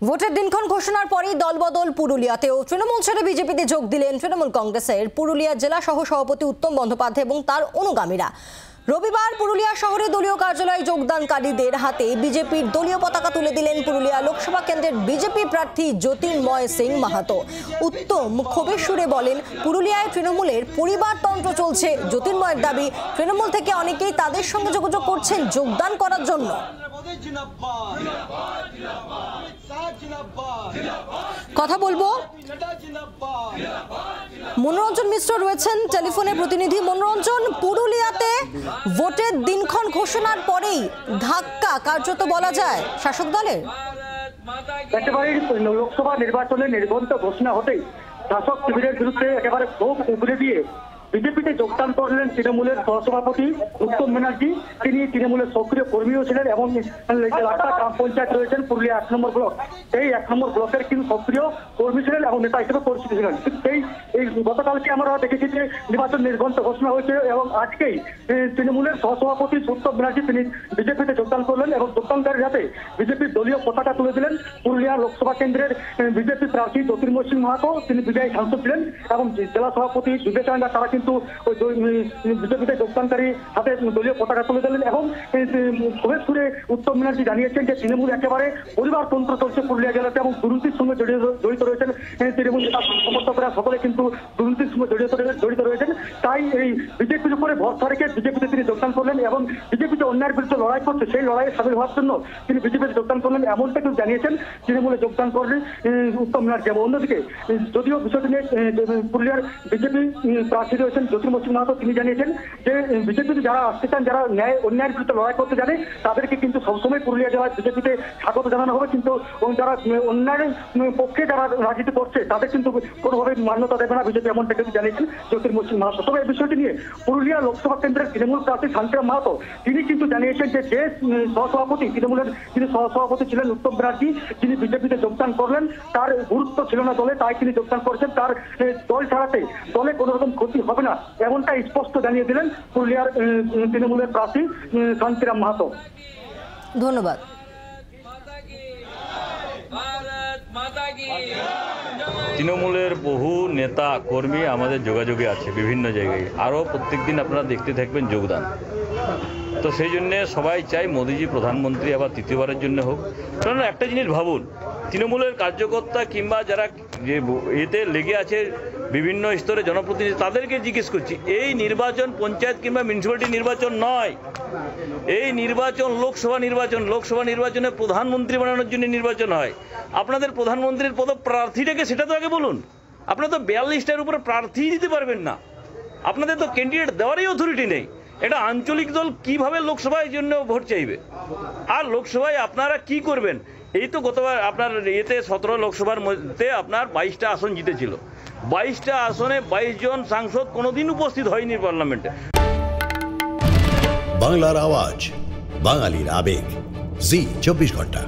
ভোটের দিনক্ষণ ঘোষণার পরেই দলবদল পুরুলিয়াতেও। তৃণমূল ছেড়ে বিজেপিতে যোগ দিলেন তৃণমূল কংগ্রেসের পুরুলিয়া জেলা সহ সভাপতি উত্তম বন্দ্যোপাধ্যায় এবং তার অনুগামীরা। রবিবার পুরুলিয়া শহরে দলীয় কার্যালয়ে যোগদানকারীদের হাতে বিজেপির দলীয় পতাকা তুলে দিলেন পুরুলিয়া লোকসভা কেন্দ্রের বিজেপি প্রার্থী জ্যোতির্ময় সিং মাহাতো। উত্তম ক্ষোভের সুরে বলেন, পুরুলিয়ায় তৃণমূলের পরিবারতন্ত্র চলছে। জ্যোতির্ময়ের দাবি, তৃণমূল থেকে অনেকেই তাদের সঙ্গে যোগাযোগ করছেন যোগদান করার জন্য। কথা বলবো, মনোরঞ্জন মিশ্র রয়েছেন টেলিফোনে প্রতিনিধি। মনোরঞ্জন, পুরুলিয়াতে ভোটের দিনক্ষণ ঘোষণার পরেই ধাক্কা কার্যত বলা যায় শাসক দলের। একেবারে লোকসভা নির্বাচনের নির্ঘণ্ট ঘোষণা হতেই শাসক শিবিরের বিরুদ্ধে একেবারে ক্ষোভ উগরে দিয়ে বিজেপিতে যোগদান করলেন তৃণমূলের সহসভাপতি উত্তম ব্যানার্জি। তিনি তৃণমূলের সক্রিয় কর্মীও ছিলেন এবং একটা গ্রাম পঞ্চায়েত রয়েছেন পুরুলিয়া 1 নম্বর ব্লক, এই 1 নম্বর ব্লকের কিন্তু সক্রিয় কর্মী ছিলেন এবং নেতা হিসেবে পরিচিত ছিলেন। এই গতকালকে আমরা দেখেছি যে নির্বাচন নির্ঘণ্ট ঘোষণা হয়েছে এবং আজকেই তৃণমূলের সহসভাপতি উত্তম ব্যানার্জি তিনি বিজেপিতে যোগদান করলেন এবং যোগদানকারীর হাতে বিজেপির দলীয় পতাকা তুলে দিলেন। পুরুলিয়া লোকসভা কেন্দ্রের বিজেপি প্রার্থী জ্যোতির্ময় সিং মাহাতো তিনি বিজয়ী সাংসদ ছিলেন এবং জেলা সভাপতি বিবেকানন্দা তারা কিন্তু বিজেপিতে যোগদানকারী হাতে দলীয় পতাকা তুলে দিলেন এবং ক্ষোভের সুরে উত্তম ব্যানার্জি জানিয়েছেন যে তৃণমূল একেবারে পরিবারতন্ত্র চলছে পুরুলিয়া জেলাতে এবং দুর্নীতির সঙ্গে জড়িত রয়েছেন তৃণমূল নেতা সমর্থকরা সকলে কিন্তু দুর্নীতির সঙ্গে জড়িত রয়েছেন। তাই এই বিজেপির উপরে ভরসা রেখে বিজেপিতে তিনি যোগদান করলেন এবং বিজেপিতে অন্যায়ের বিরুদ্ধে লড়াই করছে সেই লড়াইয়ে সামিল হওয়ার জন্য তিনি বিজেপিতে যোগদান করলেন এমনটা কিন্তু জানিয়েছেন তৃণমূলে যোগদান করলেন উত্তম ব্যানার্জি। এবং অন্যদিকে যদিও বিষয়টি নিয়ে পুরুলিয়ার বিজেপি প্রার্থী রয়েছেন জ্যোতির্ময় সিং মাহাতো তিনি জানিয়েছেন যে বিজেপিতে যারা আসতে চান, যারা অন্যায়ের বিরুদ্ধে লড়াই করতে জানে তাদেরকে কিন্তু সবসময় পুরুলিয়া জেলার বিজেপিতে স্বাগত জানানো হবে, কিন্তু যারা অন্যায়ের পক্ষে যারা রাজনীতি করছে তাদের কিন্তু কোনোভাবে মান্যতা দেবে না বিজেপি, এমনটা কিন্তু জানিয়েছেন জ্যোতির্ময় সিং মাহাতো। তবে এই বিষয়টি নিয়ে পুরুলিয়া লোকসভা কেন্দ্রের তৃণমূল প্রার্থী শান্তিরাম মাহাতো তিনি কিন্তু জানিয়েছেন যে সহসভাপতি তৃণমূলের যিনি সহসভাপতি ছিলেন উত্তম ব্যানার্জি তিনি বিজেপিতে যোগদান করলেন, তার গুরুত্ব ছিল না দলে, তাই তিনি যোগদান করেছেন, তার দল ছাড়াতে দলে কোনো রকম ক্ষতি হবে না এমনটা স্পষ্ট জানিয়ে দিলেন পুরুলিয়ার তৃণমূলের প্রার্থী শান্তিরাম মাহাতো। ধন্যবাদ। তৃণমূলের বহু নেতা কর্মী আমাদের যোগাযোগে আছে বিভিন্ন জায়গায়, আরও প্রত্যেকদিন আপনারা দেখতে থাকবেন যোগদান। তো সেই জন্যে সবাই চাই মোদিজি প্রধানমন্ত্রী আবার তৃতীয়বারের জন্য হোক। কারণ একটা জিনিস ভাবুন, তৃণমূলের কার্যকর্তা কিংবা যারা যে এতে লেগে আছে বিভিন্ন স্তরে জনপ্রতিনিধি তাদেরকে জিজ্ঞেস করছি, এই নির্বাচন পঞ্চায়েত কিংবা মিউনিসিপ্যালিটি নির্বাচন নয়, এই নির্বাচন লোকসভা নির্বাচন। লোকসভা নির্বাচনে প্রধানমন্ত্রী বানানোর জন্য নির্বাচন হয়। আপনাদের প্রধানমন্ত্রীর পদ প্রার্থীটাকে সেটা তো আগে বলুন। আপনারা তো 42টার উপরে প্রার্থী দিতে পারবেন না, আপনাদের তো ক্যান্ডিডেট দেওয়ারই অথরিটি নেই। এটা আঞ্চলিক দল কিভাবে লোকসভায় জন্য ভোট চাইবে? আর লোকসভায় আপনারা কি করবেন? এই তো গতবার আপনার এতে 17 লোকসভার মধ্যে আপনার 22টা আসন জিতেছিল, 22টা আসনে 22 জন সাংসদ কোনোদিন উপস্থিত হয়নি পার্লামেন্টে। বাংলার আওয়াজ, বাঙালির আবেগ, জি 24 ঘন্টা।